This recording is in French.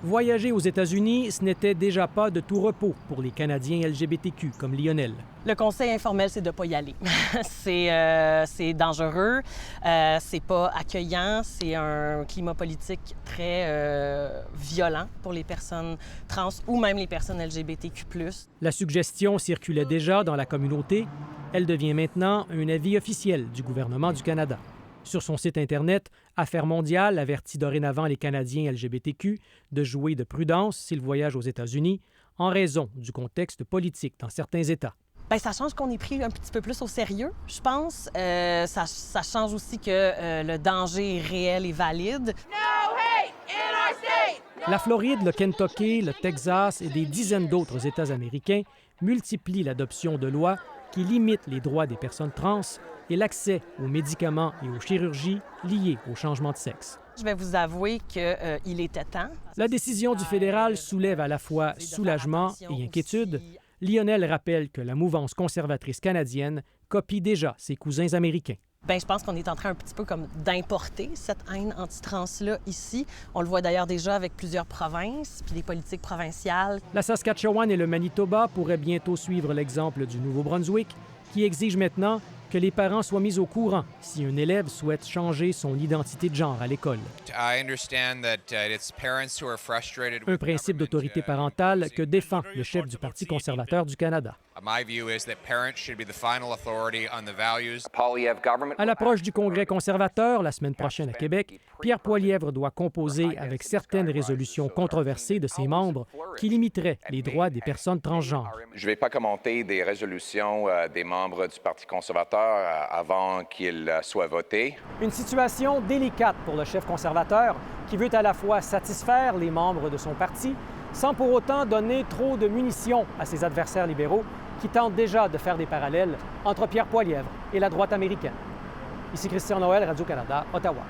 Voyager aux États-Unis, ce n'était déjà pas de tout repos pour les Canadiens LGBTQ comme Lionel. Le conseil informel, c'est de ne pas y aller. C'est dangereux, c'est pas accueillant, c'est un climat politique très violent pour les personnes trans ou même les personnes LGBTQ+. La suggestion circulait déjà dans la communauté. Elle devient maintenant un avis officiel du gouvernement du Canada. Sur son site Internet, Affaires mondiales avertit dorénavant les Canadiens LGBTQ de jouer de prudence s'ils voyagent aux États-Unis en raison du contexte politique dans certains États. Bien, ça change qu'on est pris un petit peu plus au sérieux, je pense. Ça change aussi que le danger est réel et valide. No hate in our state! La Floride, le Kentucky, le Texas et des dizaines d'autres États américains multiplient l'adoption de lois qui limitent les droits des personnes trans et l'accès aux médicaments et aux chirurgies liées au changement de sexe. Je vais vous avouer qu'il était temps. La décision du fédéral soulève à la fois soulagement et inquiétude. Lionel rappelle que la mouvance conservatrice canadienne copie déjà ses cousins américains. Bien, je pense qu'on est en train un petit peu comme d'importer cette haine anti-trans-là ici. On le voit d'ailleurs déjà avec plusieurs provinces, puis des politiques provinciales. La Saskatchewan et le Manitoba pourraient bientôt suivre l'exemple du Nouveau-Brunswick, qui exige maintenant que les parents soient mis au courant si un élève souhaite changer son identité de genre à l'école. Un principe d'autorité parentale que défend le chef du Parti conservateur du Canada. À l'approche du Congrès conservateur, la semaine prochaine à Québec, Pierre Poilievre doit composer avec certaines résolutions controversées de ses membres qui limiteraient les droits des personnes transgenres. Je ne vais pas commenter des résolutions des membres du Parti conservateur avant qu'ils soient votés. Une situation délicate pour le chef conservateur qui veut à la fois satisfaire les membres de son parti sans pour autant donner trop de munitions à ses adversaires libéraux qui tentent déjà de faire des parallèles entre Pierre Poilievre et la droite américaine. Ici Christian Noël, Radio-Canada, Ottawa.